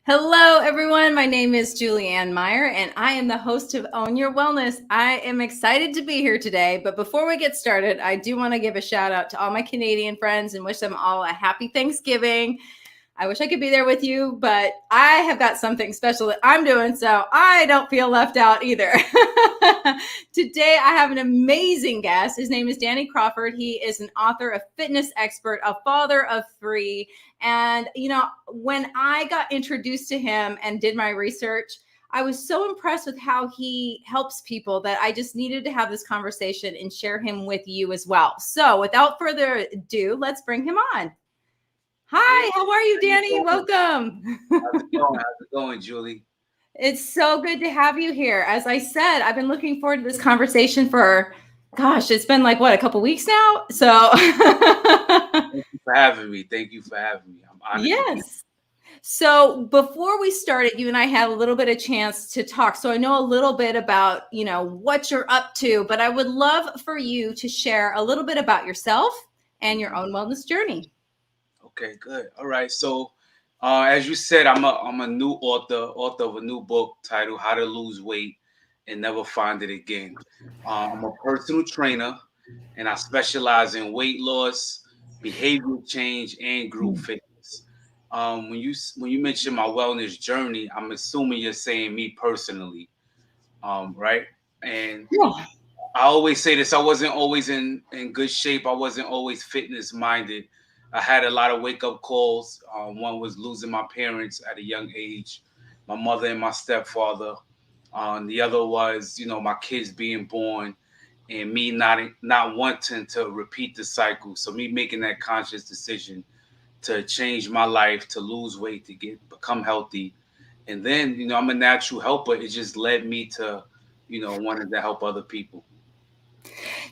Hello, everyone. My name is Julianne Meyer, and I am the host of Own Your Wellness. I am excited to be here today. But before we get started, I do want to give a shout out to all my Canadian friends and wish them all a happy Thanksgiving. I wish I could be there with you, but I have got something special that I'm doing, so I don't feel left out either. Today, I have an amazing guest. His name is Danny Crawford. He is an author, a fitness expert, a father of three. And, when I got introduced to him and did my research, I was so impressed with how he helps people that I just needed to have this conversation and share him with you as well. So without further ado, let's bring him on. Hi, how are you, Danny? Welcome. How's it going, Julie? It's so good to have you here. As I said, I've been looking forward to this conversation for, gosh, it's been like, what, a couple weeks now? So Thank you for having me. I'm honored. yes. So before we started, you and I had a little bit of chance to talk. So I know a little bit about, what you're up to, but I would love for you to share a little bit about yourself and your own wellness journey. Okay, good. All right. So, as you said, I'm a new author of a new book titled "How to Lose Weight and Never Find It Again." I'm a personal trainer, and I specialize in weight loss, behavioral change, and group fitness. When you mention my wellness journey, I'm assuming you're saying me personally, right? And Yeah. I always say this: I wasn't always in good shape. I wasn't always fitness minded. I had a lot of wake up calls. One was losing my parents at a young age, my mother and my stepfather. The other was, my kids being born, and me not wanting to repeat the cycle. So me making that conscious decision to change my life, to lose weight, to become healthy, and then I'm a natural helper. It just led me to, wanting to help other people.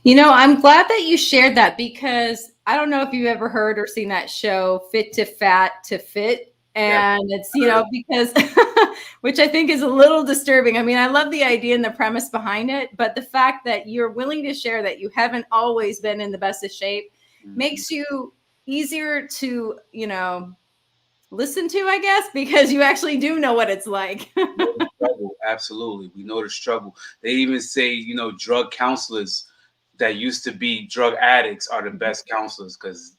I'm glad that you shared that because I don't know if you've ever heard or seen that show, Fit to Fat to Fit. Yeah. And it's, because, which I think is a little disturbing. I mean, I love the idea and the premise behind it, but the fact that you're willing to share that you haven't always been in the best of shape Mhm. makes you easier to, listen to, I guess, because you actually do know what it's like. Know the struggle. Absolutely. We know the struggle. They even say, drug counselors that used to be drug addicts are the best counselors because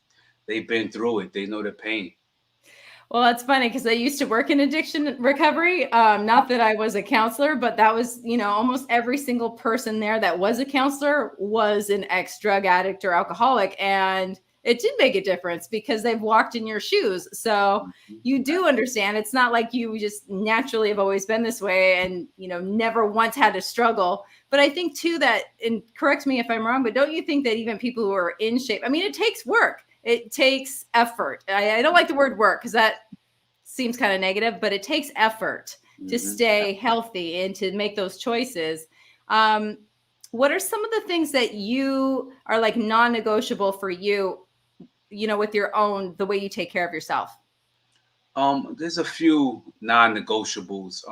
they've been through it. They know the pain. Well, that's funny because I used to work in addiction recovery. Not that I was a counselor, but that was, almost every single person there that was a counselor was an ex-drug addict or alcoholic. And it did make a difference because they've walked in your shoes. So Mhm. you do understand. It's not like you just naturally have always been this way and, never once had to struggle. But I think too that, and correct me if I'm wrong, but don't you think that even people who are in shape, I mean, it takes work. It takes effort. I don't like the word work because that seems kind of negative, but it takes effort to Mhm. stay healthy and to make those choices. Um, what are some of the things that you are like non-negotiable for you, with your own, the way you take care of yourself? There's a few non-negotiables.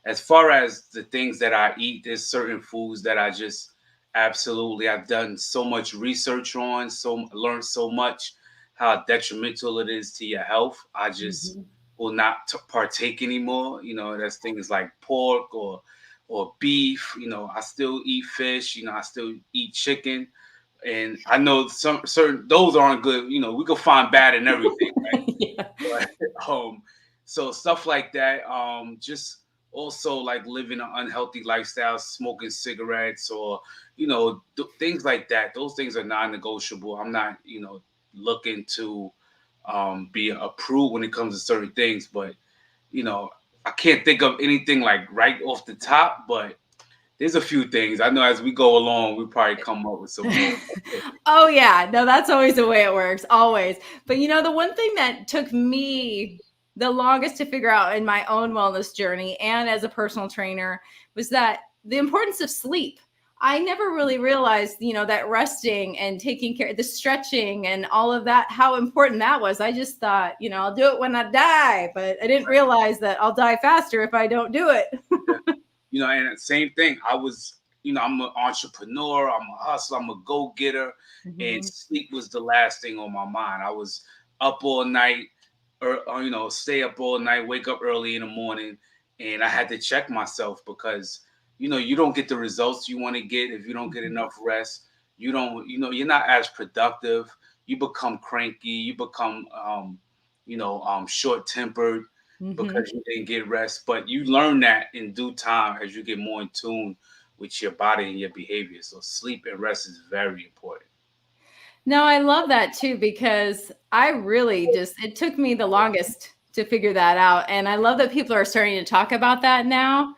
As far as the things that I eat, there's certain foods that I just absolutely I've done so much research on, so learned so much how detrimental it is to your health. I just Mhm. will not partake anymore. That's things like pork or beef. I still eat fish. I still eat chicken, and I know some certain those aren't good. We can find bad in everything, Yeah. but so stuff like that. Just also like living an unhealthy lifestyle, smoking cigarettes, or things like that. Those things are non-negotiable. I'm not looking to be approved when it comes to certain things, but you know I can't think of anything like right off the top, but there's a few things I know as we go along. We probably come up with some more. Oh yeah, no, that's always the way it works, always. But the one thing that took me the longest to figure out in my own wellness journey and as a personal trainer was that the importance of sleep. I never really realized, that resting and taking care, the stretching and all of that, how important that was. I just thought, I'll do it when I die, but I didn't realize that I'll die faster if I don't do it. And the same thing. I'm an entrepreneur, I'm a hustler, I'm a go-getter, and Mhm. sleep was the last thing on my mind. I was up all night, or stay up all night, wake up early in the morning, and I had to check myself because you don't get the results you want to get if you don't get enough rest. You don't, you're not as productive. You become cranky. You become, short tempered Mm-hmm. because you didn't get rest. But you learn that in due time as you get more in tune with your body and your behavior. So sleep and rest is very important. No, I love that too because I really just, it took me the longest to figure that out. And I love that people are starting to talk about that now.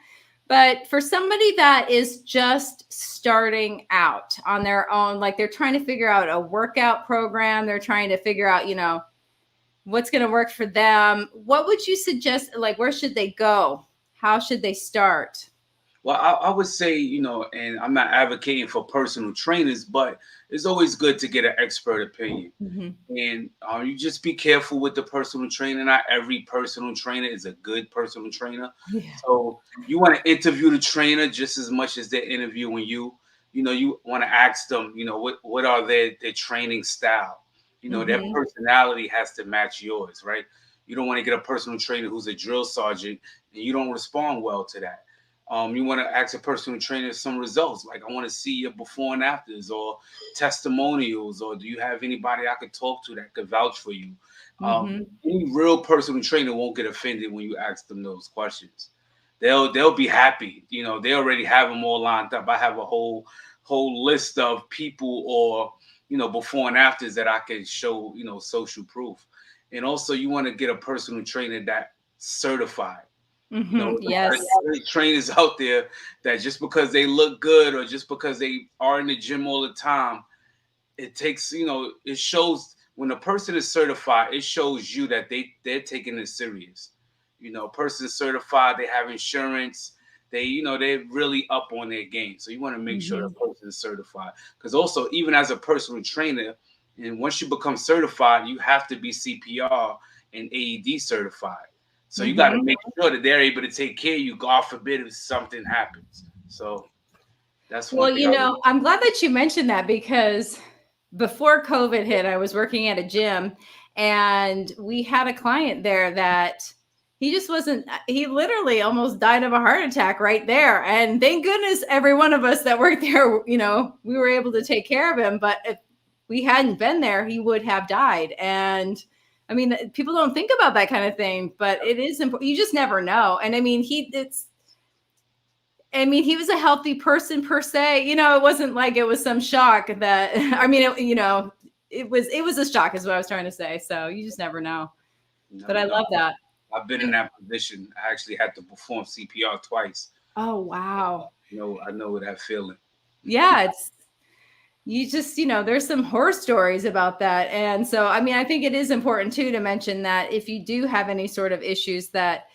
But for somebody that is just starting out on their own, like they're trying to figure out a workout program, they're trying to figure out, what's going to work for them, what would you suggest? Like, where should they go? How should they start? Well, I would say, and I'm not advocating for personal trainers, but it's always good to get an expert opinion. Mm-hmm. And you just be careful with the personal trainer. Not every personal trainer is a good personal trainer. Yeah. So you want to interview the trainer just as much as they're interviewing you. You want to ask them, what are their training style? Their Mm-hmm. personality has to match yours, right? You don't want to get a personal trainer who's a drill sergeant and you don't respond well to that. You want to ask a personal trainer some results, like I want to see your before and afters, or testimonials, or do you have anybody I could talk to that could vouch for you? Mm-hmm. Any real personal trainer won't get offended when you ask them those questions. They'll be happy. They already have them all lined up. I have a whole list of people, or before and afters that I can show social proof. And also, you want to get a personal trainer that certified. Mm-hmm. There's a Yes. lot of trainers out there that just because they look good or just because they are in the gym all the time, it takes, it shows when a person is certified, it shows you that they're taking it serious. Person is certified, they have insurance, they're really up on their game. So you want to make sure Mm-hmm. the person is certified. Because also, even as a personal trainer, and once you become certified, you have to be CPR and AED certified. So you got to Mm-hmm. make sure that they're able to take care of you, God forbid if something happens. So that's one Well, thing I would. I'm glad that you mentioned that because before COVID hit, I was working at a gym and we had a client there that he just wasn't, he literally almost died of a heart attack right there. And thank goodness every one of us that worked there, we were able to take care of him. But if we hadn't been there, he would have died. And I mean, people don't think about that kind of thing, but it is important. You just never know. And I mean, he was a healthy person per se. It wasn't like it was some shock that I mean, it was a shock is what I was trying to say. So you just never know. But No, I no. love that. I've been in that position. I actually had to perform CPR twice. Oh wow. I know that feeling. Yeah, it's you just, there's some horror stories about that. And so I mean, I think it is important too to mention that if you do have any sort of issues that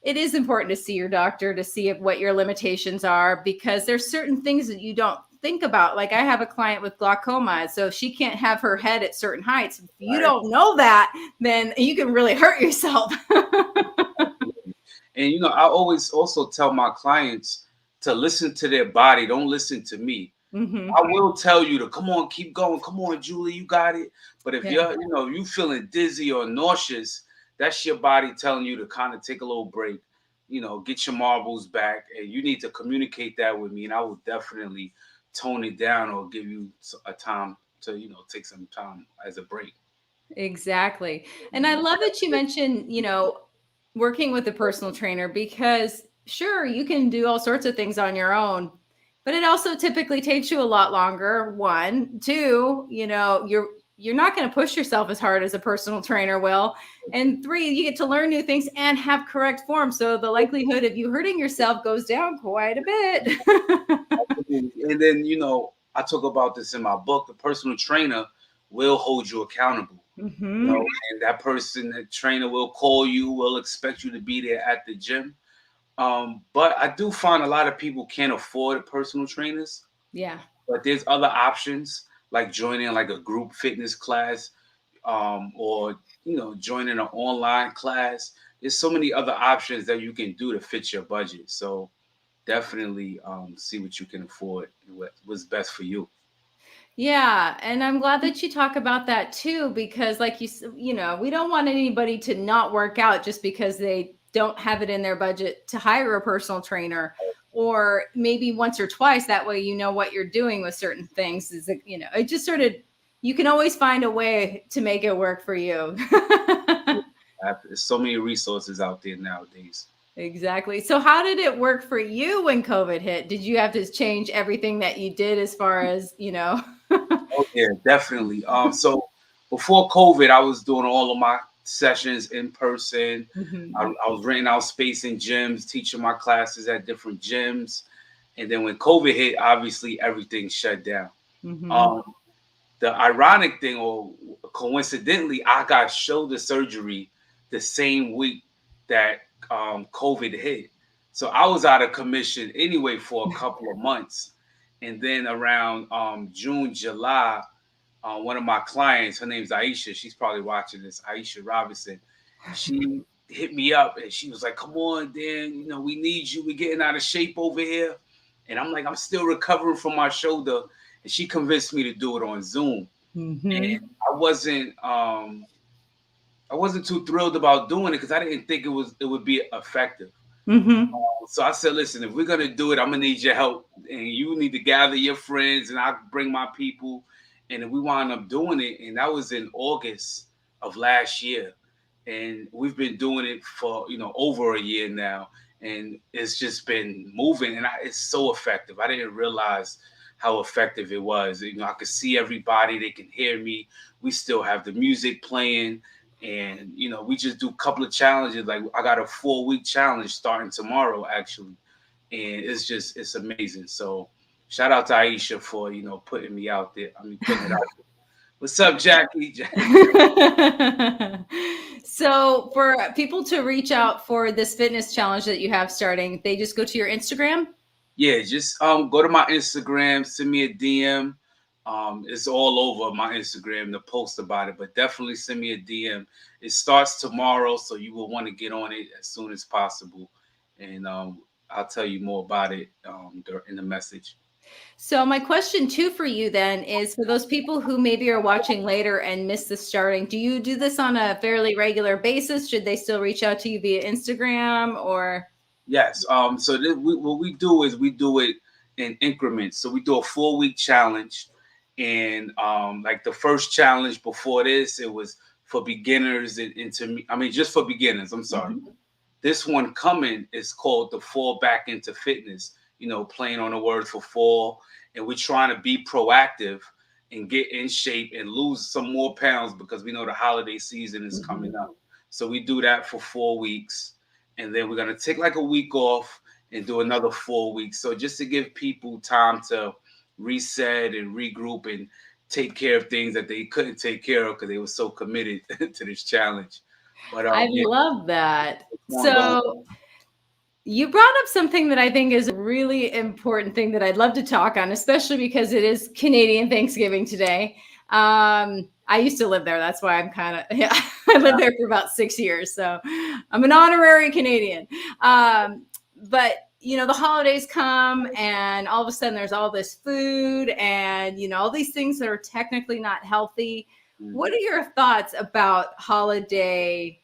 it is important to see your doctor to see what your limitations are because there's certain things that you don't think about. Like I have a client with glaucoma, so if she can't have her head at certain heights, if you Right. don't know that, then you can really hurt yourself. And I always also tell my clients to listen to their body. Don't listen to me. Hmm. I will tell you to come on, keep going. Come on, Julie, you got it. But if Yeah. you feeling dizzy or nauseous, that's your body telling you to kind of take a little break. Get your marbles back, and you need to communicate that with me, and I will definitely tone it down or give you a time to take some time as a break. Exactly. And I love that you mentioned, working with a personal trainer because sure, you can do all sorts of things on your own, but it also typically takes you a lot longer. One, two, you're not going to push yourself as hard as a personal trainer will. And three, you get to learn new things and have correct form. So the likelihood of you hurting yourself goes down quite a bit. And then I talk about this in my book. The personal trainer will hold you accountable. Hmm. And that person, that trainer, will call you, will expect you to be there at the gym. But I do find a lot of people can't afford personal trainers. Yeah. But there's other options like joining like a group fitness class, or joining an online class. There's so many other options that you can do to fit your budget. So definitely see what you can afford and what's best for you. Yeah, and I'm glad that you talk about that too, because like we don't want anybody to not work out just because they don't have it in their budget to hire a personal trainer, or maybe once or twice. That way, you know what you're doing with certain things. Is that, it just sort of, you can always find a way to make it work for you. There's so many resources out there nowadays. Exactly. So how did it work for you when COVID hit? Did you have to change everything that you did as far as? Oh yeah, definitely. So before COVID, I was doing all of my sessions in person. I, Mhm. I was renting out space in gyms, teaching my classes at different gyms. And then when COVID hit, obviously everything shut down. Mhm. Um, the ironic thing, or coincidentally, I got shoulder surgery the same week that COVID hit. So I was out of commission anyway for a couple of months. And then around June, July, one of my clients, her name's Aisha. She's probably watching this. Aisha Robinson. She hit me up and she was like, "Come on, Dan. We need you. We're getting out of shape over here." And I'm like, "I'm still recovering from my shoulder." And she convinced me to do it on Zoom. Mhm. And I wasn't too thrilled about doing it because I didn't think it would be effective. Mhm. So I said, listen, if we're gonna do it, I'm gonna need your help, and you need to gather your friends, and I bring my people, and we wound up doing it, and that was in August of last year, and we've been doing it for over a year now, and it's just been moving, and it's so effective. I didn't realize how effective it was. I could see everybody; they can hear me. We still have the music playing, and we just do a couple of challenges. Like I got a 4-week challenge starting tomorrow actually, and it's amazing. So shout out to Aisha for putting me out there. I mean, putting it out there. What's up, Jackie? So for people to reach out for this fitness challenge that you have starting, they just go to your Instagram? Yeah, just go to my Instagram, send me a DM. It's all over my Instagram to post about it, but definitely send me a DM. It starts tomorrow, so you will want to get on it as soon as possible, and I'll tell you more about it in the message. So my question too for you then is, for those people who maybe are watching later and miss the starting, do you do this on a fairly regular basis? Should they still reach out to you via Instagram or? Yes. So what we do is we do it in increments. So we do a 4-week challenge, and like the first challenge before this, it was for beginners and into. I mean, just for beginners. I'm sorry. Mhm. This one coming is called the Fall Back into Fitness. Playing on the word for fall, and we're trying to be proactive and get in shape and lose some more pounds because we know the holiday season is coming Mhm. up. So we do that for 4 weeks, and then we're gonna take like a week off and do another 4 weeks. So just to give people time to reset and regroup and take care of things that they couldn't take care of because they were so committed to this challenge. But I yeah, love that. on the whole. So you brought up something that I think is a really important thing that I'd love to talk on, especially because it is Canadian Thanksgiving today. I used to live there. That's why I'm kind of, yeah, I lived there for about 6 years. So I'm an honorary Canadian. But, the holidays come and all of a sudden there's all this food and, all these things that are technically not healthy. What are your thoughts about holiday?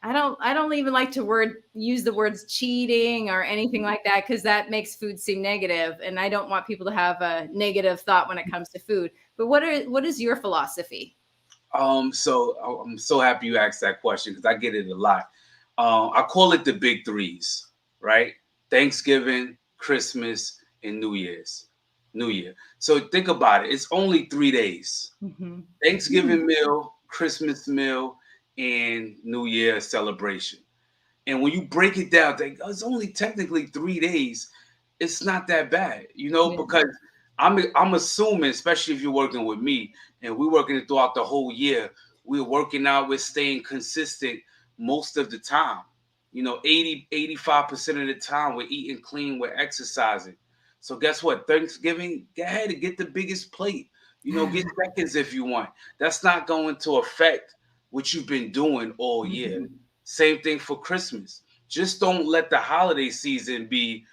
I don't even like to use the words cheating or anything like that, because that makes food seem negative, and I don't want people to have a negative thought when it comes to food. But what is your philosophy? So I'm so happy you asked that question because I get it a lot. I call it the big threes, right? Thanksgiving, Christmas, and New Year's. New Year. So think about it. It's only 3 days. Mhm. Thanksgiving meal, Christmas meal, and New Year celebration. And when you break it down, think it's only technically 3 days. It's not that bad, Yeah. because I'm assuming, especially if you're working with me and we're working it throughout the whole year, we're working out, we're staying consistent most of the time. 85% of the time we're eating clean, we're exercising. So guess what? Thanksgiving, go ahead and get the biggest plate. Get seconds if you want. That's not going to affect what you've been doing all year. Mhm. Same thing for Christmas. Just don't let the holiday season be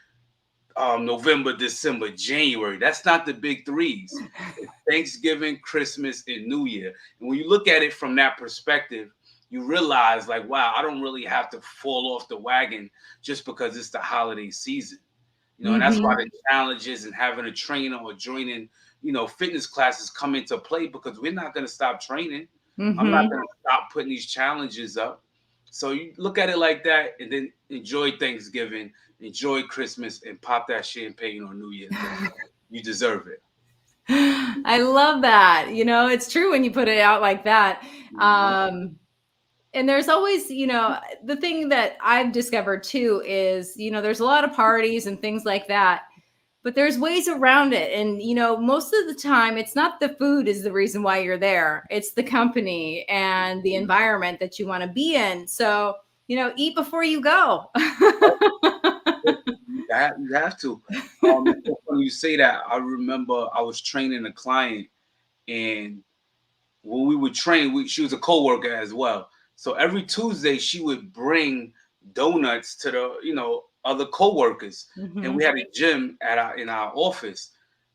November, December, January. That's not the big threes. It's Thanksgiving, Christmas, and New Year. And when you look at it from that perspective, you realize, like, wow, I don't really have to fall off the wagon just because it's the holiday season. And that's why Mm-hmm. the challenges and having a trainer or joining, fitness classes come into play, because we're not going to stop training. I'm not Mm-hmm. going to stop putting these challenges up. So you look at it like that, and then enjoy Thanksgiving, enjoy Christmas, and pop that champagne on New Year's Day. You deserve it. I love that. It's true when you put it out like that. Mhm. Um, and there's always, the thing that I've discovered too is, there's a lot of parties and things like that, but there's ways around it. And, most of the time, it's not the food is the reason why you're there, it's the company and the environment that you want to be in. So, eat before you go. You have to. When you say that, I remember I was training a client, and when we would train, she was a coworker as well. So every Tuesday she would bring donuts to the other coworkers, and we Hmm. had a gym in our office.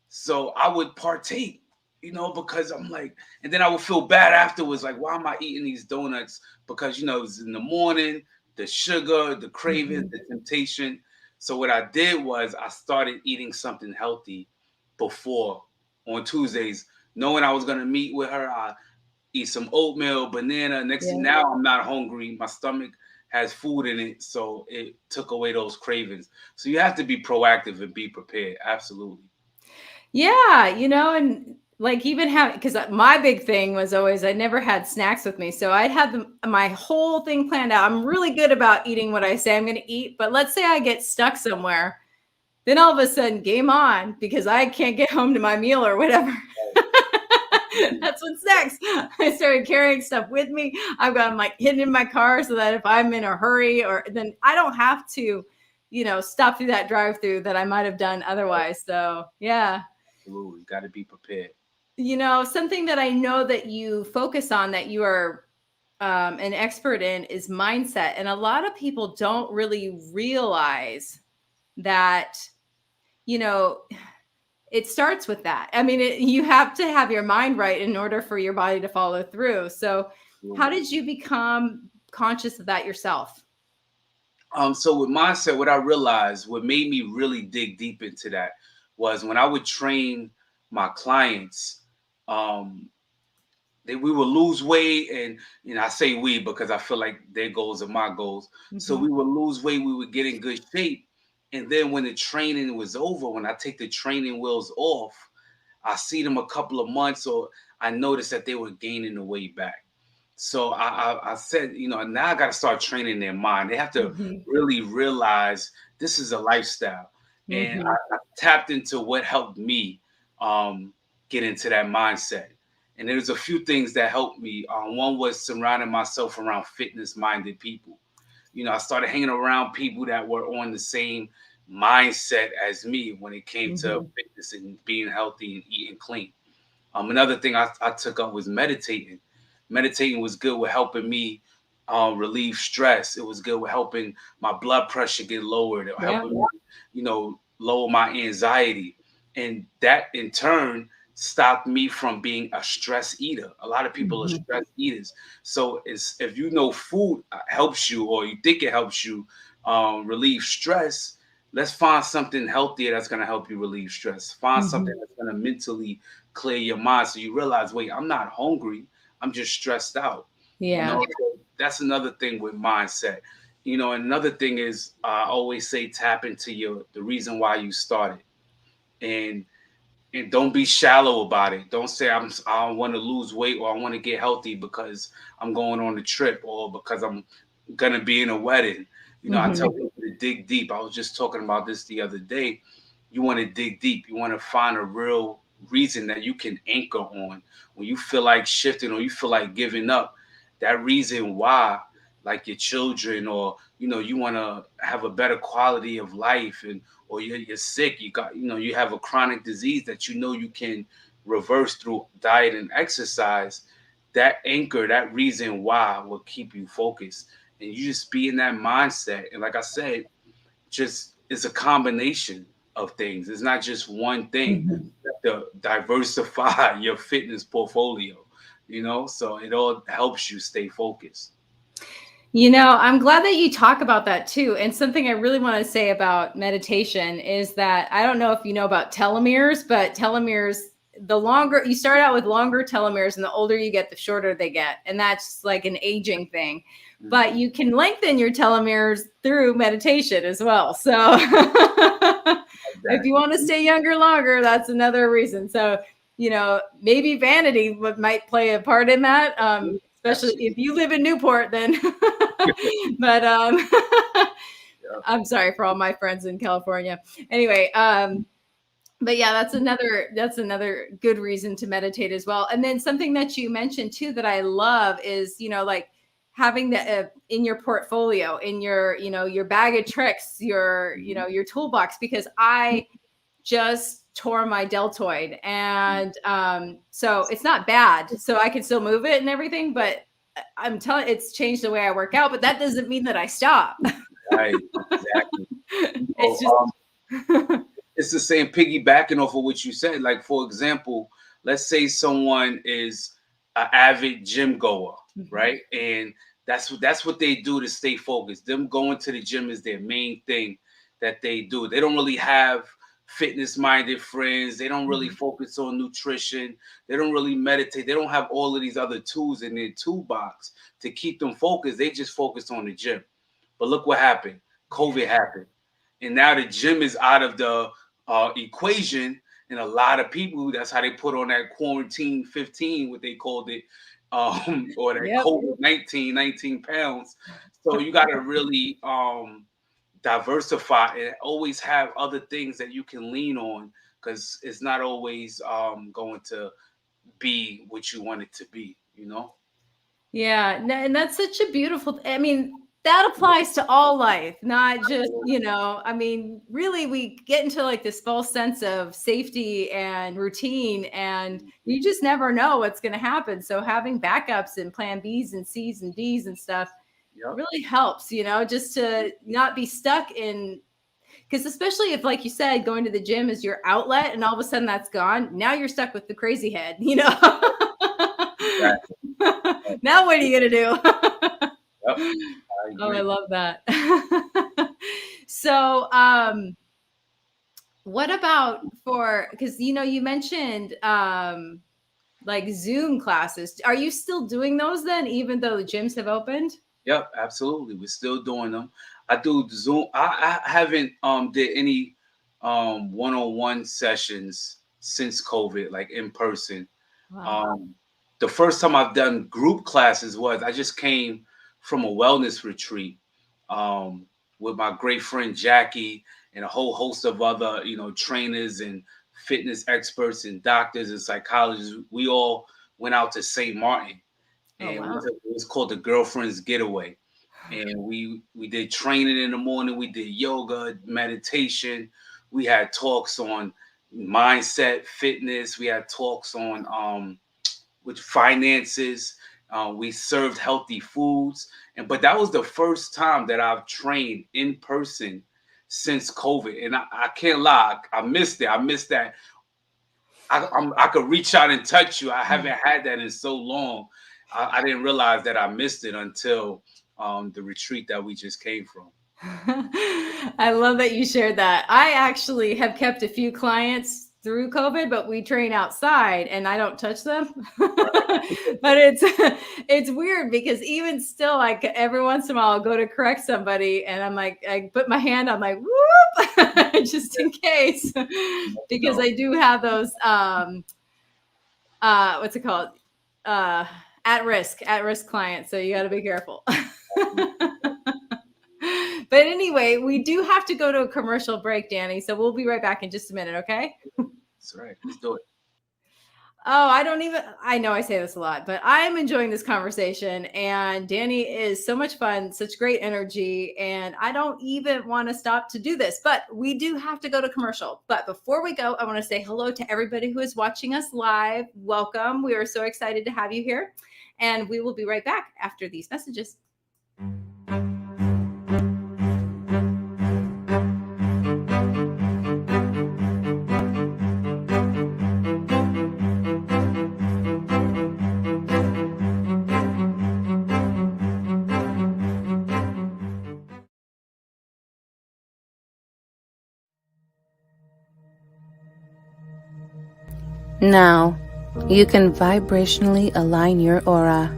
So I would partake, because I'm like, and then I would feel bad afterwards, like, why am I eating these donuts? Because it was in the morning, the sugar, the cravings, Hmm. the temptation. So what I did was I started eating something healthy before on Tuesdays, knowing I was gonna meet with her. I eat some oatmeal, banana. Next thing, Yeah. now I'm not hungry. My stomach has food in it, so it took away those cravings. So you have to be proactive and be prepared. Absolutely. Yeah, and like even have because my big thing was always I never had snacks with me, so I'd have my whole thing planned out. I'm really good about eating what I say I'm going to eat, but let's say I get stuck somewhere, then all of a sudden game on because I can't get home to my meal or whatever. That's what's next. I started carrying stuff with me. I've got them like hidden in my car so that if I'm in a hurry or then I don't have to, stop through that drive through that I might have done otherwise. So yeah. Absolutely. Got to be prepared. Something that I know that you focus on that you are an expert in is mindset. And a lot of people don't really realize that, you know, it starts with that. I mean, you have to have your mind right in order for your body to follow through. So, how Absolutely. did you become conscious of that yourself? So with mindset, what I realized, what made me really dig deep into that was when I would train my clients, um, we would lose weight, and I say we because I feel like their goals are my goals. So Hmm. we would lose weight, we would get in good shape, and then when the training was over, when I take the training wheels off, I see them a couple of months, or I noticed that they were gaining the weight back. So I said, now I got to start training their mind. They have to Hmm. really realize this is a lifestyle, and Hmm. I tapped into what helped me get into that mindset. And there's a few things that helped me. One was surrounding myself around fitness-minded people. I started hanging around people that were on the same mindset as me when it came to Hmm. fitness and being healthy and eating clean. Another thing I took up was meditating. Meditating was good with helping me relieve stress. It was good with helping my blood pressure get lowered. It Yeah. helping me, lower my anxiety, and that in turn stopped me from being a stress eater. A lot of people are Hmm. stress eaters. So if food helps you, or you think it helps you relieve stress, let's find something healthier that's going to help you relieve stress. Find something Hmm. that's going to mentally clear your mind, so you realize, wait, I'm not hungry, I'm just stressed out. Yeah. So that's another thing with mindset. Another thing is, I always say, tap into the reason why you started, and don't be shallow about it. Don't say I want to lose weight, or I want to get healthy because I'm going on a trip, or because I'm gonna be in a wedding. I tell Hmm. people to dig deep. I was just talking about this the other day. You want to dig deep. You want to find a real reason that you can anchor on when you feel like shifting, or you feel like giving up. That reason why, like your children, or you want to have a better quality of life, and or you're sick, you have a chronic disease that you can reverse through diet and exercise. That anchor, that reason why, will keep you focused, and you just be in that mindset. And like I said, just it's a combination of things. It's not just one thing. Mhm. You have to diversify your fitness portfolio, so it all helps you stay focused. I'm glad that you talk about that too. And something I really want to say about meditation is that I don't know if you know about telomeres, but telomeres, the longer you start out with longer telomeres and the older you get, the shorter they get. And that's like an aging thing. But you can lengthen your telomeres through meditation as well. So if you want to stay younger longer, that's another reason. So, maybe vanity might play a part in that. Especially if you live in Newport, then. But I'm sorry for all my friends in California. Anyway, but yeah, that's another good reason to meditate as well. And then something that you mentioned too that I love is like having that in your portfolio, in your bag of tricks, your toolbox, because I just tore my deltoid, and so it's not bad, so I can still move it and everything, but I'm telling it's changed the way I work out, but that doesn't mean that I stop. Right, exactly. It's just It's the same, piggybacking off of what you said. Like, for example, let's say someone is an avid gym goer, right? And that's what they do to stay focused. Them going to the gym is their main thing that they do. They don't really have fitness minded friends. They don't really focus on nutrition. They don't really meditate. They don't have all of these other tools in their toolbox to keep them focused. They just focus on the gym. But look what happened. COVID happened. And now the gym is out of the equation. And a lot of people, that's how they put on that quarantine 15, what they called it, or that COVID-19, 19 pounds. So you got to really diversify and always have other things that you can lean on, because it's not always going to be what you want it to be, Yeah, and that's such a beautiful, I mean, that applies to all life, not just, I mean, really we get into like this false sense of safety and routine, and you just never know what's going to happen. So having backups and plan Bs and Cs and Ds and stuff really helps, just to not be stuck in, because especially if, like you said, going to the gym is your outlet and all of a sudden that's gone, now you're stuck with the crazy head, Exactly. Now what are you going to do? I I love that. So, what about because you mentioned like Zoom classes. Are you still doing those then, even though the gyms have opened? Yep, absolutely. We're still doing them. I do Zoom. I haven't did any one-on-one sessions since COVID, like in person. Wow. The first time I've done group classes was I just came from a wellness retreat with my great friend Jackie and a whole host of other, trainers and fitness experts and doctors and psychologists. We all went out to St. Martin, and wow. it was called the Girlfriend's Getaway. And we did training in the morning. We did yoga, meditation. We had talks on mindset, fitness. We had talks on with finances. We served healthy foods, but that was the first time that I've trained in person since COVID. And I can't lie, I missed it. I missed that. I could reach out and touch you. I haven't had that in so long. I didn't realize that I missed it until the retreat that we just came from. I love that you shared that. I actually have kept a few clients through COVID, but we train outside and I don't touch them. But it's weird because even still, like every once in a while I'll go to correct somebody and I'm like, I put my hand, I'm like, whoop, just in case, because I do have those, what's it called? At-risk clients. So you got to be careful. But anyway, we do have to go to a commercial break, Danny. So we'll be right back in just a minute, okay? That's right. Let's do it. Oh, I know I say this a lot, but I'm enjoying this conversation. And Danny is so much fun, such great energy. And I don't even want to stop to do this, but we do have to go to commercial. But before we go, I want to say hello to everybody who is watching us live. Welcome. We are so excited to have you here. And we will be right back after these messages. Now, you can vibrationally align your aura.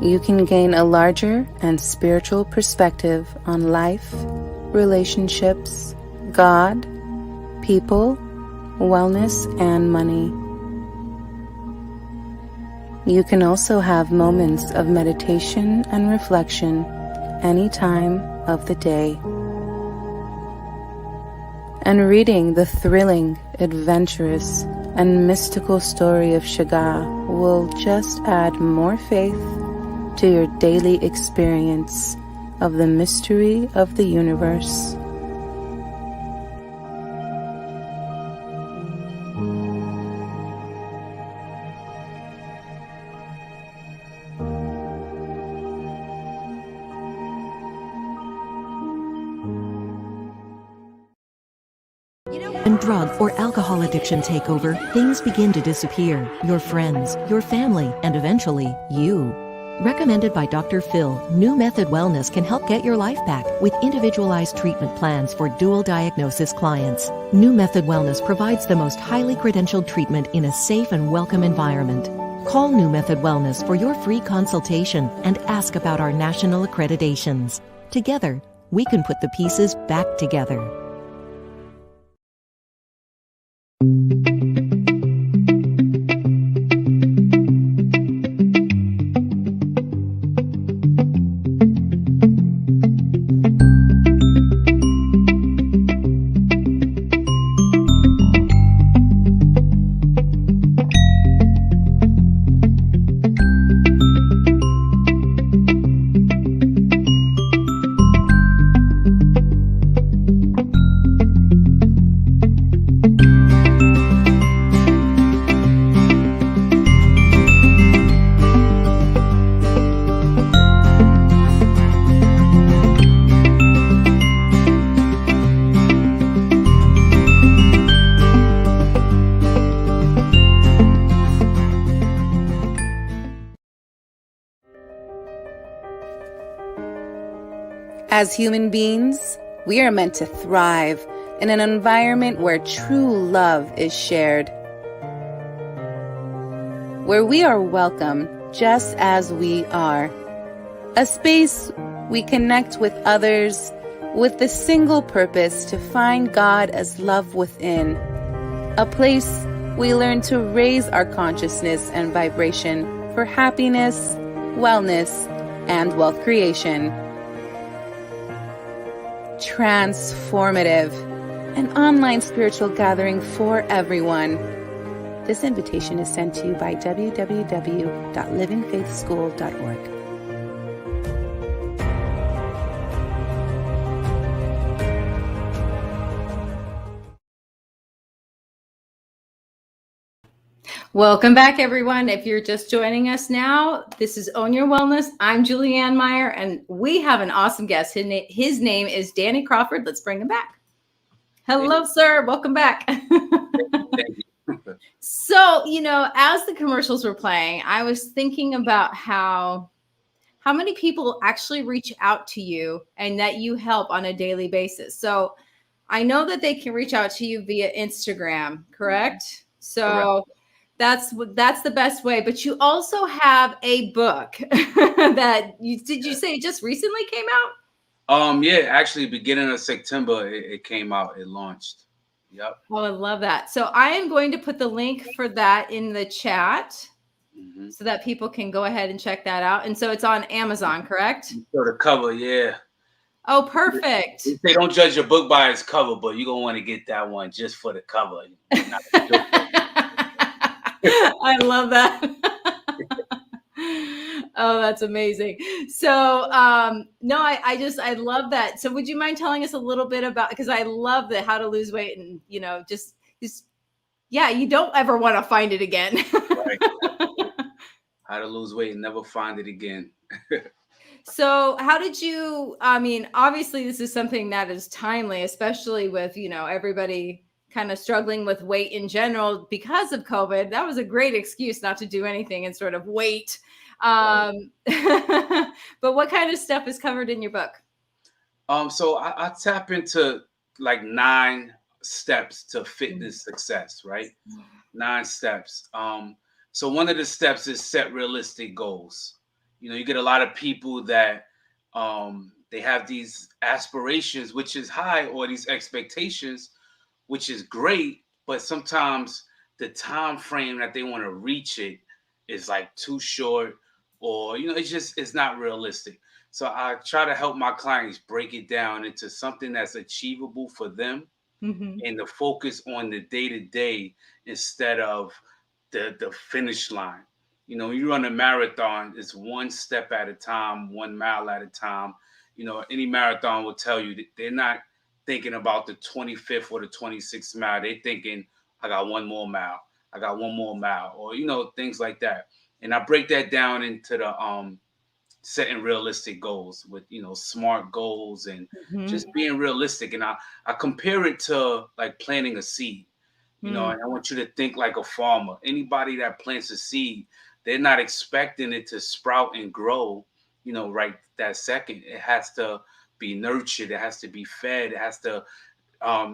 You can gain a larger and spiritual perspective on life, relationships, God, people, wellness, and money. You can also have moments of meditation and reflection any time of the day. And reading the thrilling, adventurous, and mystical story of Shiga will just add more faith to your daily experience of the mystery of the universe. When drug or alcohol addiction take over, things begin to disappear. Your friends, your family, and eventually, you. Recommended by Dr. Phil, New Method Wellness can help get your life back with individualized treatment plans for dual diagnosis clients. New Method Wellness provides the most highly credentialed treatment in a safe and welcome environment. Call New Method Wellness for your free consultation and ask about our national accreditations. Together, we can put the pieces back together. As human beings, we are meant to thrive in an environment where true love is shared, where we are welcome just as we are, a space we connect with others with the single purpose to find God as love within, a place we learn to raise our consciousness and vibration for happiness, wellness, and wealth creation. Transformative, an online spiritual gathering for everyone. This invitation is sent to you by www.livingfaithschool.org. Welcome back, everyone. If you're just joining us now, this is Own Your Wellness. I'm Julianne Meyer, and we have an awesome guest. His name is Danny Crawford. Let's bring him back. Hello, sir. Welcome back. Thank you. So, as the commercials were playing, I was thinking about how many people actually reach out to you and that you help on a daily basis. So I know that they can reach out to you via Instagram, correct? So that's the best way. But you also have a book that did you say just recently came out? Yeah, actually beginning of September it came out, it launched. Yep. Oh, I love that. So I am going to put the link for that in the chat so that people can go ahead and check that out. And so it's on Amazon, correct? So the cover, yeah. Oh, perfect. They don't judge your book by its cover, but you're gonna want to get that one just for the cover. I love that. Oh, that's amazing. So no, I love that. So would you mind telling us a little bit about, because I love the how to lose weight and just yeah, you don't ever want to find it again. Right. How to lose weight and never find it again. So how did you, obviously this is something that is timely, especially with, everybody kind of struggling with weight in general because of COVID. That was a great excuse not to do anything and sort of wait. But what kind of stuff is covered in your book? So I tap into like 9 steps to fitness success, right? 9 steps. So one of the steps is set realistic goals. You get a lot of people that they have these aspirations, which is high, or these expectations, which is great, but sometimes the time frame that they want to reach it is like too short, or it's not realistic. So I try to help my clients break it down into something that's achievable for them, Mm-hmm. and to focus on the day to day instead of the finish line. When you run a marathon, it's one step at a time, 1 mile at a time. Any marathon will tell you that they're not thinking about the 25th or the 26th mile. They're thinking, I got 1 more mile. I got 1 more mile, or things like that. And I break that down into the setting realistic goals with smart goals, and Mm-hmm. just being realistic. And I compare it to like planting a seed. And I want you to think like a farmer. Anybody that plants a seed, they're not expecting it to sprout and grow, right that second. It has to be nurtured. It has to be fed. It has to,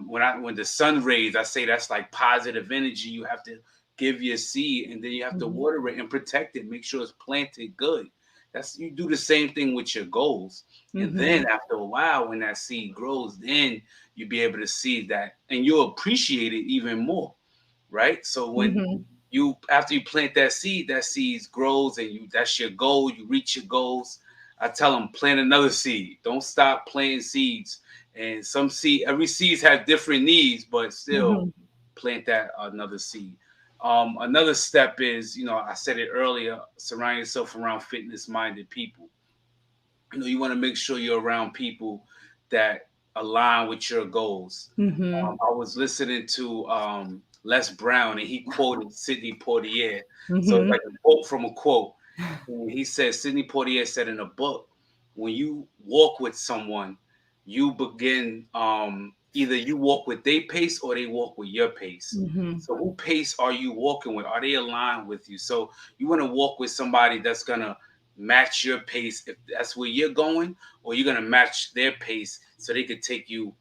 when the sun rays, I say that's like positive energy. You have to give your seed, and then you have to water it and protect it. Make sure it's planted good. You do the same thing with your goals. And then after a while, when that seed grows, then you'll be able to see that, and you'll appreciate it even more, right? So when after you plant that seed grows, and that's your goal. You reach your goals. I tell them, plant another seed. Don't stop planting seeds. And every seeds have different needs, but still plant that another seed. Another step is, I said it earlier, surround yourself around fitness-minded people. You want to make sure you're around people that align with your goals. Mm-hmm. I was listening to Les Brown, and he quoted Sidney Poitier. So it's Mm-hmm. like a quote from a quote. And he said, Sidney Poitier said in a book, when you walk with someone, you begin, either you walk with their pace or they walk with your pace. Mm-hmm. So who pace are you walking with? Are they aligned with you? So you want to walk with somebody that's going to match your pace if that's where you're going, or you're going to match their pace so they could take you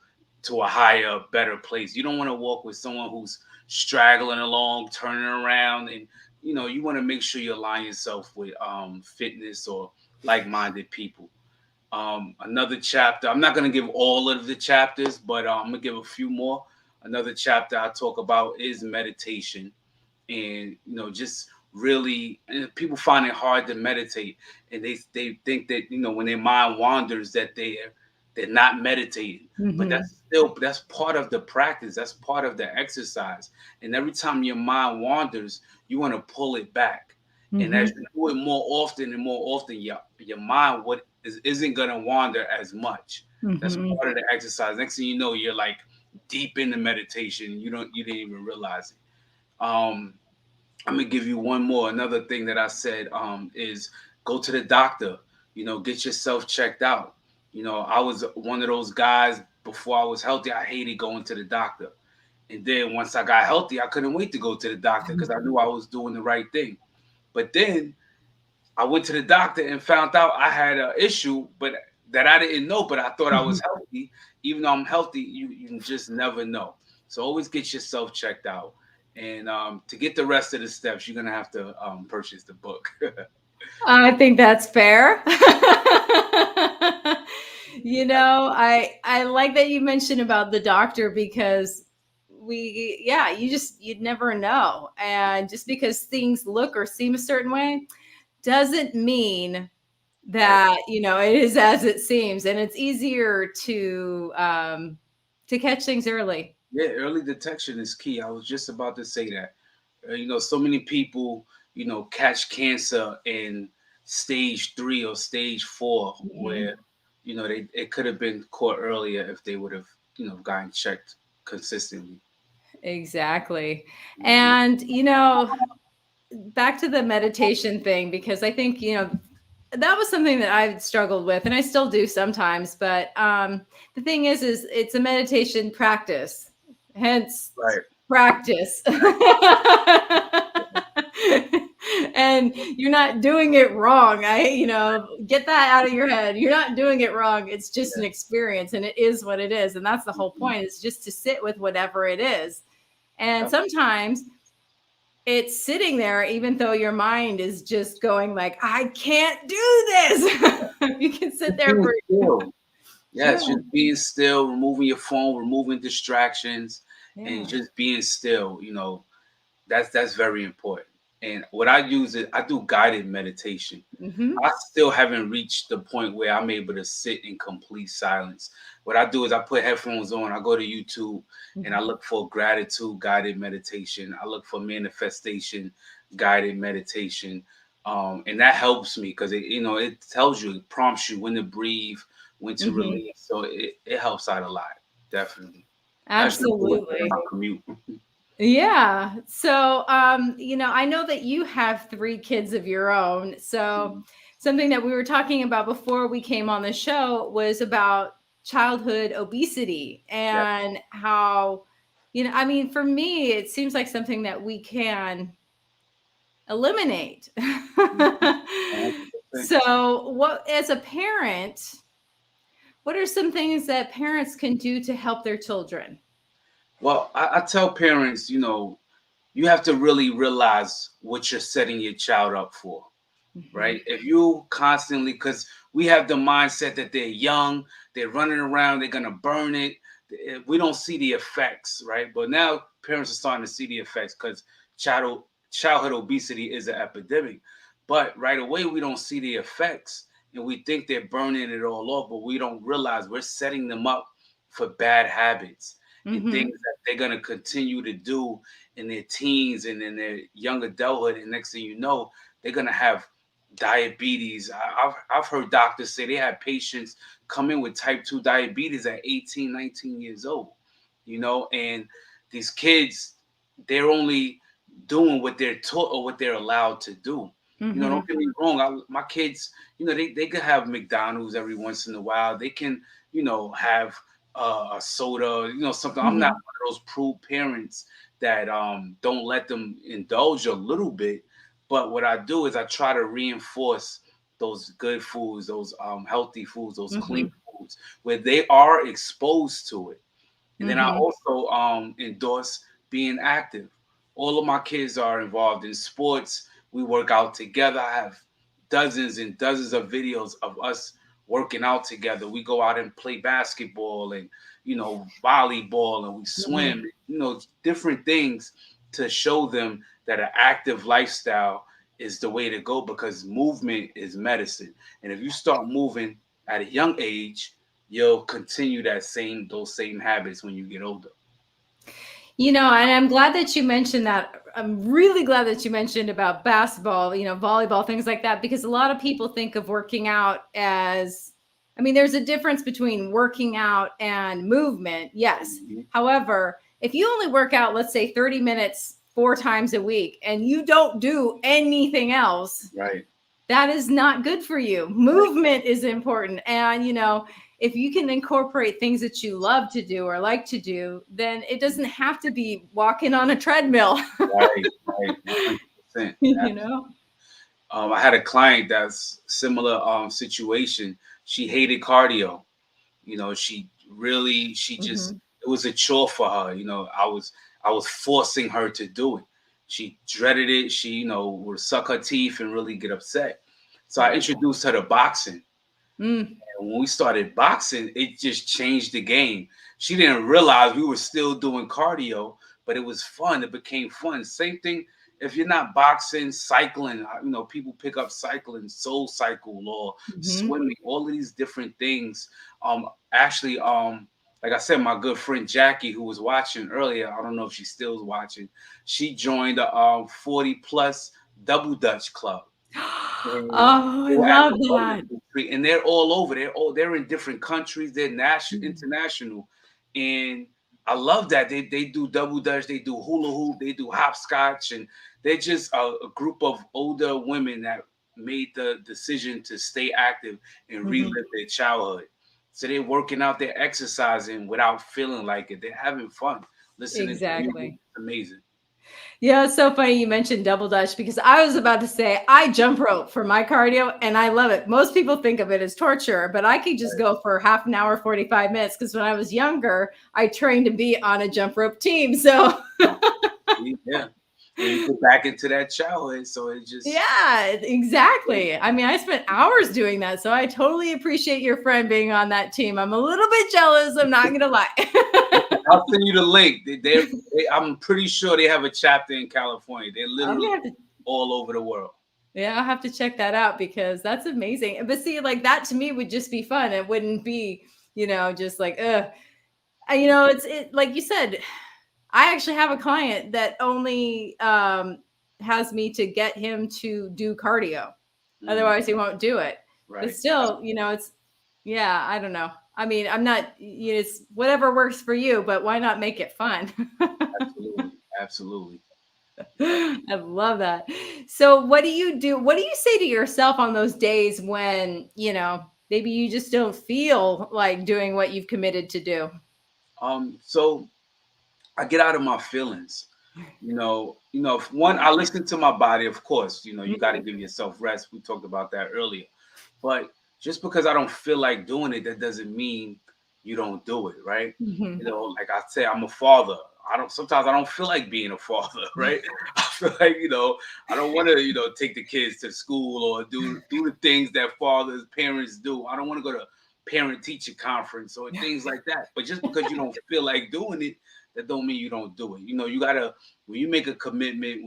to a higher, better place. You don't want to walk with someone who's straggling along, turning around, and you want to make sure you align yourself with fitness or like-minded people. Another chapter, I'm not going to give all of the chapters, but I'm going to give a few more. Another chapter I talk about is meditation. And just really, and people find it hard to meditate, and they think that when their mind wanders that they're not meditating. But that's part of the practice. That's part of the exercise. And every time your mind wanders, you want to pull it back. And as you do it more often and more often, your mind isn't gonna wander as much. That's part of the exercise. Next thing you know, you're like deep into meditation. You didn't even realize it. I'm gonna give you one more. Another thing that I said is go to the doctor. Get yourself checked out. I was one of those guys before I was healthy. I hated going to the doctor, and then once I got healthy, I couldn't wait to go to the doctor because I knew I was doing the right thing. But then I went to the doctor and found out I had an issue, but that I didn't know. But I thought I was healthy. Even though I'm healthy, you just never know. So always get yourself checked out. And to get the rest of the steps, you're gonna have to purchase the book. I think that's fair. I like that you mentioned about the doctor, because you'd never know. And just because things look or seem a certain way doesn't mean that, it is as it seems. And it's easier to catch things early. Yeah, early detection is key. I was just about to say that. So many people, catch cancer in stage 3 or stage 4, where, it could have been caught earlier if they would have, gotten checked consistently. Exactly. And, back to the meditation thing, because I think, that was something that I've struggled with, and I still do sometimes. But the thing is it's a meditation practice, hence Right. practice. And you're not doing it wrong. Get that out of your head. You're not doing it wrong. It's just an experience, and it is what it is. And that's the whole point, is just to sit with whatever it is. And sometimes it's sitting there, even though your mind is just going like, I can't do this. You can sit there for yes, just being still, removing your phone, removing distractions, and just being still. That's very important. And what I use is I do guided meditation. I still haven't reached the point where I'm able to sit in complete silence. What I do is I put headphones on, I go to YouTube, and I look for gratitude guided meditation. I look for manifestation guided meditation. And that helps me because it tells you, it prompts you when to breathe, when to release. So it helps out a lot, definitely. Absolutely. Commute. Yeah. So, I know that you have 3 kids of your own. So, something that we were talking about before we came on the show was about childhood obesity and how, for me, it seems like something that we can eliminate. So, as a parent, what are some things that parents can do to help their children? Well, I tell parents, you have to really realize what you're setting your child up for, right? If you constantly, because we have the mindset that they're young, they're running around, they're going to burn it. We don't see the effects, right? But now parents are starting to see the effects because childhood obesity is an epidemic. But right away, we don't see the effects and we think they're burning it all off, but we don't realize we're setting them up for bad habits and things that they're going to continue to do in their teens and in their young adulthood. And next thing you know, they're going to have diabetes. I've heard doctors say they had patients come in with type 2 diabetes at 18, 19 years old, and these kids, they're only doing what they're taught or what they're allowed to do. Don't get me wrong. My kids, they could have McDonald's every once in a while. They can, have a soda, something. I'm not one of those cruel parents that don't let them indulge a little bit. But what I do is I try to reinforce those good foods, those healthy foods, those clean foods, where they are exposed to it. And then I also endorse being active. All of my kids are involved in sports. We work out together. I have dozens and dozens of videos of us working out together. We go out and play basketball and, volleyball, and we swim, different things to show them that an active lifestyle is the way to go, because movement is medicine. And if you start moving at a young age, you'll continue those same habits when you get older. And I'm glad that you mentioned that. I'm really glad that you mentioned about basketball, volleyball, things like that, because a lot of people think of working out as, there's a difference between working out and movement. Yes. However, if you only work out, let's say 30 minutes 4 times a week, and you don't do anything else, right, that is not good for you. Movement is important. And, if you can incorporate things that you love to do or like to do, then it doesn't have to be walking on a treadmill. Right. 100%. I had a client that's similar situation. She hated cardio. She just, it was a chore for her. I was forcing her to do it. She dreaded it. She, would suck her teeth and really get upset. So I introduced her to boxing. And when we started boxing, it just changed the game. She didn't realize we were still doing cardio, but it was fun. It became fun. Same thing if you're not boxing, cycling. People pick up cycling, soul cycle, or swimming. All of these different things. Actually, like I said, my good friend Jackie, who was watching earlier, I don't know if she still is watching. She joined a 40 plus double Dutch club. Oh, I love that. And they're all over. They're in different countries. They're international. And I love that. They do double Dutch, they do hula hoop, they do hopscotch, and they're just a group of older women that made the decision to stay active and relive their childhood. So they're working out, they're exercising without feeling like it. They're having fun. Listening to music. It's amazing. Yeah, it's so funny you mentioned double dutch because I was about to say I jump rope for my cardio and I love it. Most people think of it as torture, but I could just go for half an hour, 45 minutes because when I was younger, I trained to be on a jump rope team. So Yeah. And you get back into that childhood. So it just, yeah, exactly. I mean, I spent hours doing that. So I totally appreciate your friend being on that team. I'm a little bit jealous, I'm not gonna lie. I'll send you the link. I'm pretty sure they have a chapter in California. They're I'm literally gonna have to all over the world. Yeah, I'll have to check that out because that's amazing. But see, like that to me would just be fun. It wouldn't be, just like, it's like you said, I actually have a client that only has me to get him to do cardio. Mm, Otherwise, he won't do it. But right. still, it's yeah, I don't know. I mean, I'm not, it's whatever works for you, but why not make it fun? Absolutely. Absolutely. Yeah. I love that. So, what do you do? What do you say to yourself on those days when, maybe you just don't feel like doing what you've committed to do? So I get out of my feelings. If one, I listen to my body, of course, you got to Mhm, give yourself rest. We talked about that earlier. But just because I don't feel like doing it, that doesn't mean you don't do it, right? mhm. Like I said, I'm a father. Sometimes I don't feel like being a father, right? I feel like, I don't want to, take the kids to school or do the things that fathers, parents do. I don't want to go to parent teacher conference or things like that. But just because you don't feel like doing it, that don't mean you don't do it. You gotta, when you make a commitment,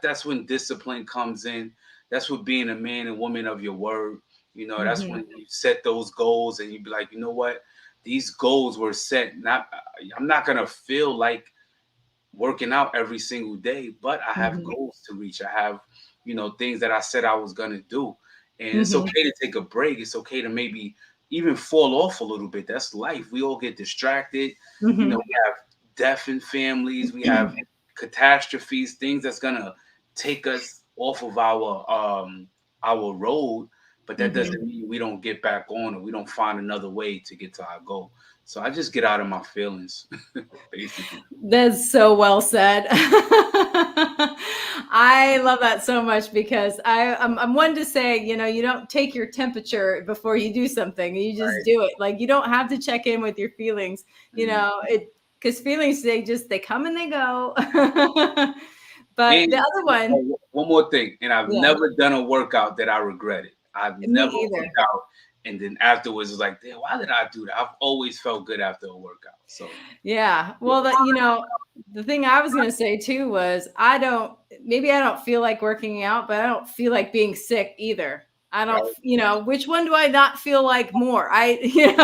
that's when discipline comes in. That's what being a man and woman of your word. That's when Mhm, you set those goals and you be like, you know what? These goals were set. I'm not gonna feel like working out every single day, but I have mhm, goals to reach. I have, things that I said I was gonna do. And it's mhm, okay to take a break. It's okay to maybe even fall off a little bit. That's life. We all get distracted. mhm, We have death in families, we have catastrophes, things that's gonna take us off of our road, but that mhm. doesn't mean we don't get back on or we don't find another way to get to our goal. So I just get out of my feelings, basically. That's so well said. I love that so much because I'm one to say, you don't take your temperature before you do something. You just do it. Like you don't have to check in with your feelings, Mm. because feelings they come and they go. But the And other one, one more thing, and I've yeah, never done a workout that I regretted. I've me never either. worked out and then afterwards was like, damn, why did I do that? I've always felt good after a workout. So Yeah. Well, the thing I was going to say too was maybe I don't feel like working out, but I don't feel like being sick either. I don't, right. which one do I not feel like more? I think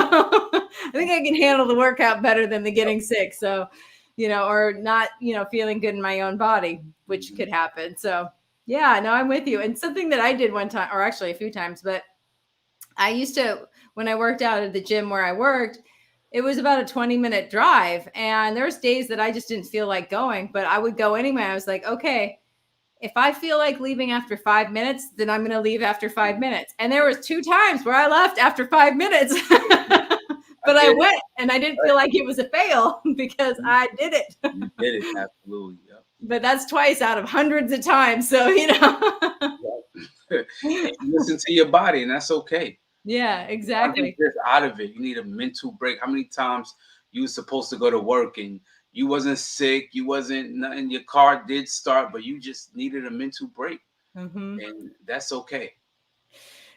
I can handle the workout better than the getting sick. So, or not, feeling good in my own body, which Mhm. could happen. So, yeah, no, I'm with you. And something that I did one time, or actually a few times, but I used to, when I worked out at the gym where I worked, it was about a 20-minute drive. And there's days that I just didn't feel like going, but I would go anyway. I was like, okay, if I feel like leaving after 5 minutes, then I'm going to leave after 5 minutes. And there was two times where I left after 5 minutes, I but I get it. went and I didn't feel like it was a fail because You I did it. you did it. Absolutely. Yep. But that's twice out of hundreds of times. So, Yep. And you listen to your body, and that's okay. yeah, I think exactly. just out of it, you need a mental break. How many times you were supposed to go to work and you wasn't sick, you wasn't nothing, your car did start, but you just needed a mental break, Hmm. and that's okay.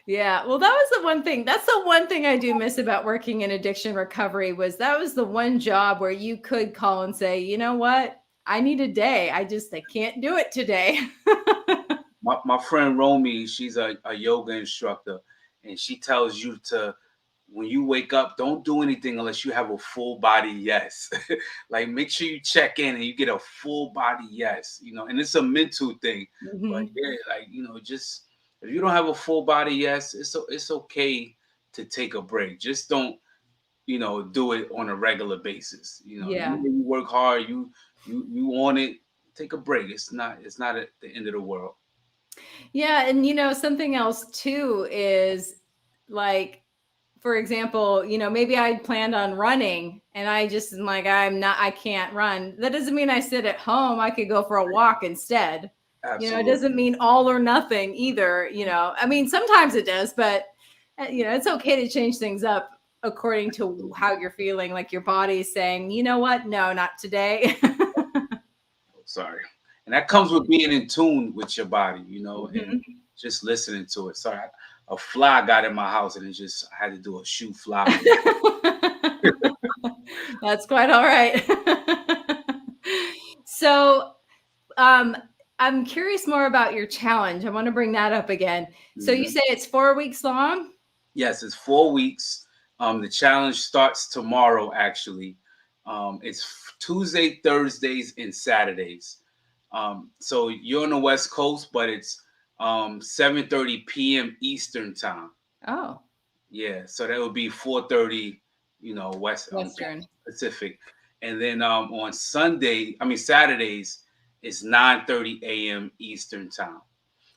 Yeah, well, that was the one thing. That's the one thing I do miss about working in addiction recovery was that was the one job where you could call and say, you know what? I need a day. I can't do it today. My friend Romy, she's a yoga instructor, and she tells you to, when you wake up, don't do anything unless you have a full body yes. Like make sure you check in and you get a full body yes, and it's a mental thing. But Hmm. yeah, like just if you don't have a full body yes, it's okay to take a break. Just don't, do it on a regular basis. Yeah. You work hard, you on it, take a break. It's not at the end of the world. Yeah. And, something else too is like for example, maybe I planned on running and I just am like, I can't run. That doesn't mean I sit at home. I could go for a walk instead. Absolutely. It doesn't mean all or nothing either. I mean, sometimes it does, but it's okay to change things up according to how you're feeling, like your body is saying, you know what? No, not today. Sorry. And that comes with being in tune with your body, Mm-hmm. and just listening to it. Sorry, a fly got in my house and I had to do a shoe fly. That's quite all right. So, I'm curious more about your challenge. I want to bring that up again. So you say it's 4 weeks long? Yes, it's 4 weeks. The challenge starts tomorrow, actually. It's Tuesday, Thursdays, and Saturdays. So you're on the West Coast, but it's 7:30 p.m. Eastern time. Oh. Yeah, so that would be 4:30, Western. Pacific. And then on Saturdays, it's 9:30 a.m. Eastern time.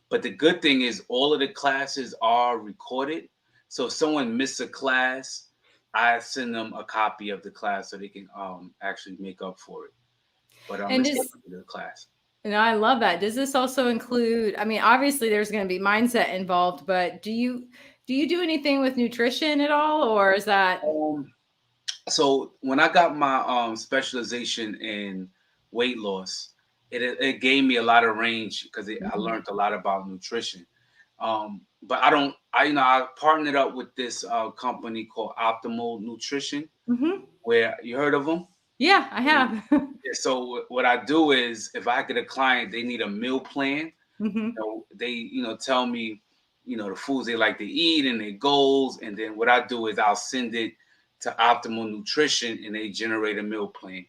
But the good thing is all of the classes are recorded. So if someone missed a class, I send them a copy of the class so they can actually make up for it. But it's the class. I love that. Does this also include, I mean, obviously there's going to be mindset involved, but do you do anything with nutrition at all, or is that? So when I got my specialization in weight loss, it gave me a lot of range because I learned a lot about nutrition. But I partnered up with this company called Optimal Nutrition, where you heard of them? Yeah, I have. So what I do is if I get a client, they need a meal plan. They tell me the foods they like to eat and their goals, and then what I do is I'll send it to Optimal Nutrition and they generate a meal plan.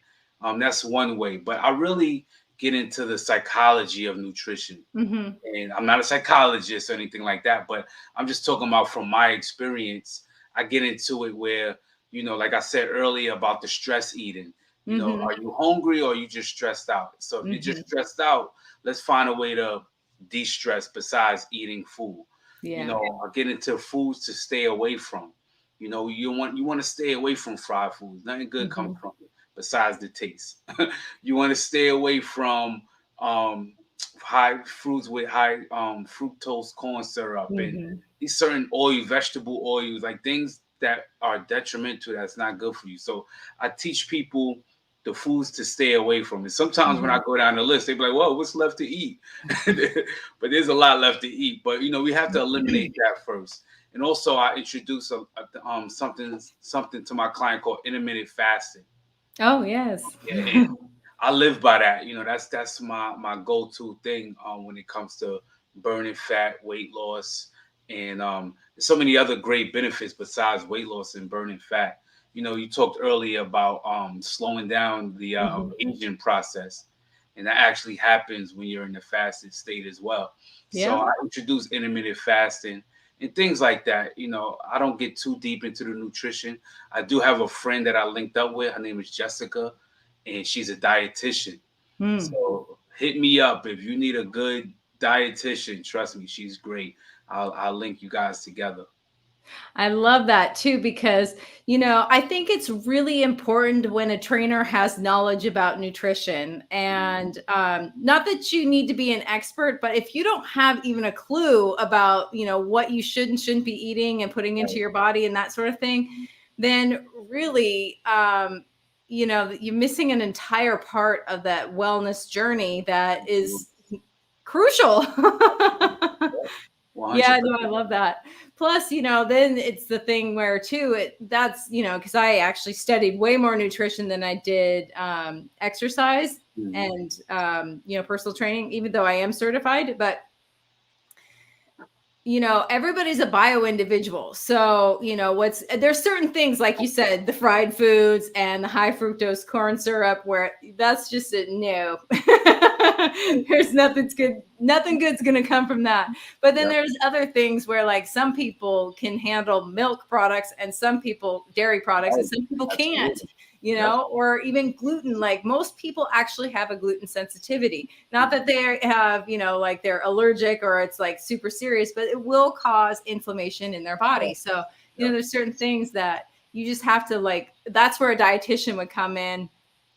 That's one way, but I really get into the psychology of nutrition. And I'm not a psychologist or anything like that, but I'm just talking about from my experience. I get into it where, like I said earlier about the stress eating, are you hungry or are you just stressed out? So if you're just stressed out, let's find a way to de-stress besides eating food. I get into foods to stay away from. You want to stay away from fried foods. Nothing good comes from it besides the taste. You want to stay away from high fruits with high fructose corn syrup and these certain vegetable oils, like things that are detrimental, that's not good for you. So I teach people the foods to stay away from. And sometimes when I go down the list, they be like, "Whoa, what's left to eat?" But there's a lot left to eat. But we have to eliminate that first. And also, I introduce something to my client called intermittent fasting. Oh yes. Yeah, I live by that. That's my go-to thing when it comes to burning fat, weight loss, and so many other great benefits besides weight loss and burning fat. You talked earlier about slowing down the aging process, and that actually happens when you're in the fasted state as well. Yeah. So I introduce intermittent fasting and things like that. I don't get too deep into the nutrition. I do have a friend that I linked up with. Her name is Jessica, and she's a dietitian. So hit me up if you need a good dietitian. Trust me, she's great. I'll link you guys together. I love that too, because, I think it's really important when a trainer has knowledge about nutrition, and not that you need to be an expert, but if you don't have even a clue about, what you should and shouldn't be eating and putting into your body and that sort of thing, then really, you're missing an entire part of that wellness journey that is crucial. 100%. Yeah, no, I love that. Plus, then it's the thing where too, that's, because I actually studied way more nutrition than I did exercise and, personal training, even though I am certified, but everybody's a bio individual. So, there's certain things, like you said, the fried foods and the high fructose corn syrup, where that's just a no. There's nothing good's going to come from that. But then there's other things where, like, some people can handle milk products and some people dairy products and some people can't. Or even gluten. Like, most people actually have a gluten sensitivity. Not that they have, like they're allergic or it's like super serious, but it will cause inflammation in their body. So, you know, there's certain things that you just have to like, that's where a dietitian would come in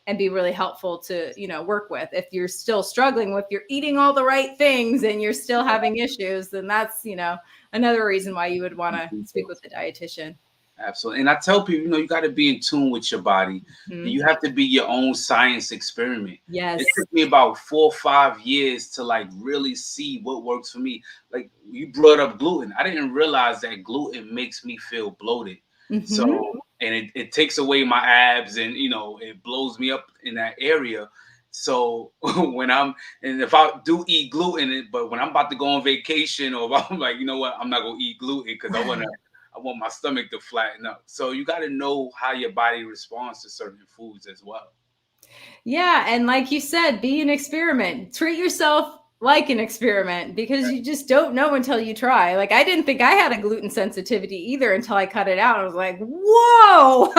and be really helpful to, you know, work with. If you're still struggling with, you're eating all the right things and you're still having issues, then that's, you know, another reason why you would want to speak with the dietitian. Absolutely. And I tell people, you know, you got to be in tune with your body. Mm-hmm. You have to be your own science experiment. Yes. It took me about 4 or 5 years to like really see what works for me. Like you brought up gluten. I didn't realize that gluten makes me feel bloated. Mm-hmm. So, and it takes away my abs and, you know, it blows me up in that area. So if I do eat gluten, but when I'm about to go on vacation or if I'm like, you know what, I'm not going to eat gluten because I want my stomach to flatten up. So you got to know how your body responds to certain foods as well. Yeah. And like you said, be an experiment. Treat yourself like an experiment because you just don't know until you try. Like I didn't think I had a gluten sensitivity either until I cut it out. I was like, whoa.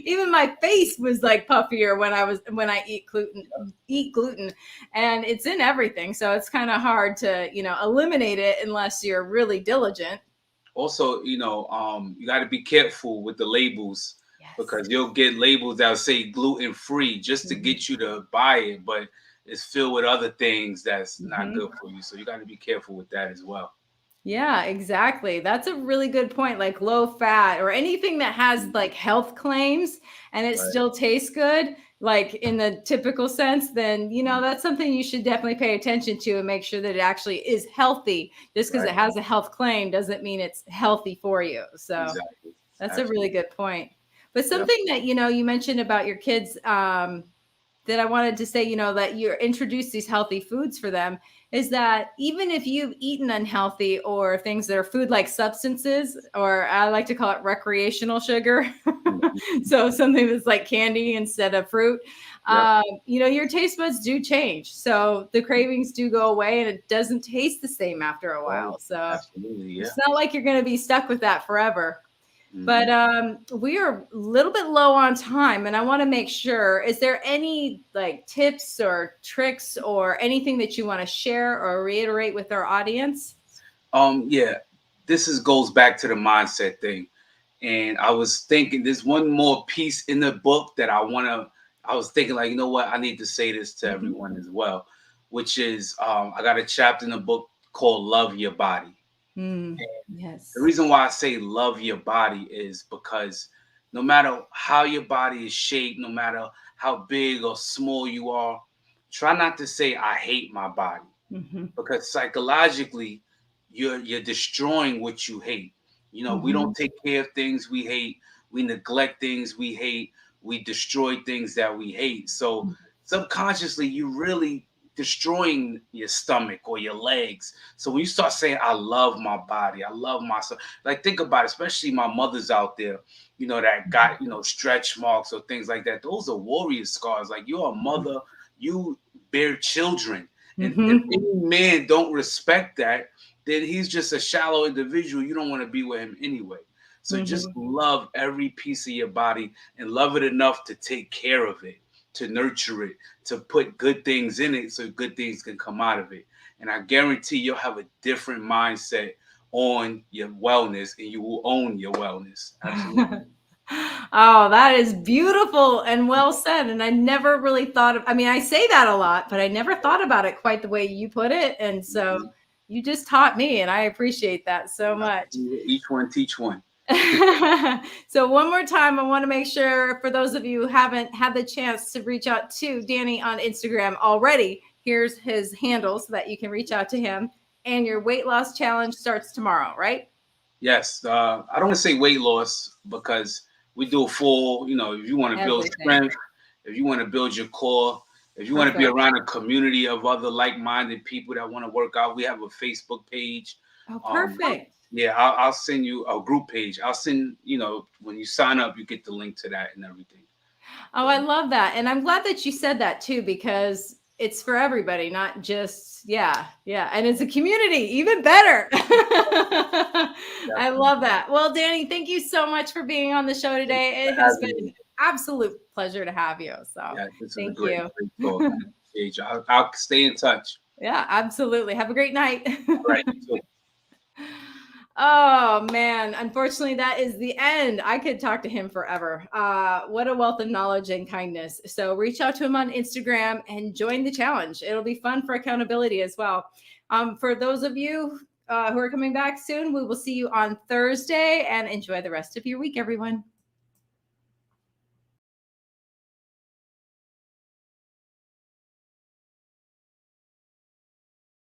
Even my face was like puffier when I eat gluten, and it's in everything. So it's kind of hard to, you know, eliminate it unless you're really diligent. Also, you know, you got to be careful with the labels because you'll get labels that'll say gluten free just to get you to buy it, but it's filled with other things that's not good for you. So you got to be careful with that as well. Yeah, exactly. That's a really good point. Like low fat or anything that has like health claims and it still tastes good, like in the typical sense, then, you know, that's something you should definitely pay attention to and make sure that it actually is healthy. Just because it has a health claim doesn't mean it's healthy for you. So that's a really good point. But something that, you know, you mentioned about your kids, that I wanted to say, you know, that you introduce these healthy foods for them is that even if you've eaten unhealthy or things that are food-like substances, or I like to call it recreational sugar. So something that's like candy instead of fruit, you know, your taste buds do change. So the cravings do go away and it doesn't taste the same after a while. So it's not like you're going to be stuck with that forever. But we are a little bit low on time and I want to make sure, is there any like tips or tricks or anything that you want to share or reiterate with our audience? Yeah, goes back to the mindset thing. And I was thinking there's one more piece in the book that I was thinking like, you know what, I need to say this to everyone as well, which is I got a chapter in the book called Love Your Body. Yes. The reason why I say love your body is because no matter how your body is shaped, no matter how big or small you are, try not to say I hate my body because psychologically you're destroying what you hate. You know, we don't take care of things we hate, we neglect things we hate, we destroy things that we hate. So subconsciously you really destroying your stomach or your legs. So when you start saying, I love my body, I love myself, like think about it, especially my mothers out there, you know, that got, you know, stretch marks or things like that. Those are warrior scars. Like you're a mother, you bear children. And if any man don't respect that, then he's just a shallow individual. You don't want to be with him anyway. So just love every piece of your body and love it enough to take care of it, to nurture it, to put good things in it so good things can come out of it. And I guarantee you'll have a different mindset on your wellness and you will own your wellness. Absolutely. Oh, that is beautiful and well said. And I never really thought of, I mean, I say that a lot, but I never thought about it quite the way you put it. And so you just taught me and I appreciate that so much. Each one teach one. So one more time, I want to make sure for those of you who haven't had the chance to reach out to Danny on Instagram already, here's his handle so that you can reach out to him. And your weight loss challenge starts tomorrow, right? Yes. I don't want to say weight loss because we do a full, you know, if you want to build strength, if you want to build your core, if you want to be around a community of other like-minded people that want to work out, we have a Facebook page. Oh, perfect. Yeah, I'll send you a group page. I'll send, you know, when you sign up, you get the link to that and everything. Oh, I love that. And I'm glad that you said that too, because it's for everybody, not just, yeah. And it's a community, even better. I love that. Well, Danny, thank you so much for being on the show today. It has been an absolute pleasure to have you. So thank you. Great talk. I'll stay in touch. Yeah, absolutely. Have a great night. All right. You too. Oh man, unfortunately that is the end. I could talk to him forever. What a wealth of knowledge and kindness. So reach out to him on Instagram and join the challenge. It'll be fun for accountability as well. For those of you who are coming back soon, we will see you on Thursday, and enjoy the rest of your week, everyone.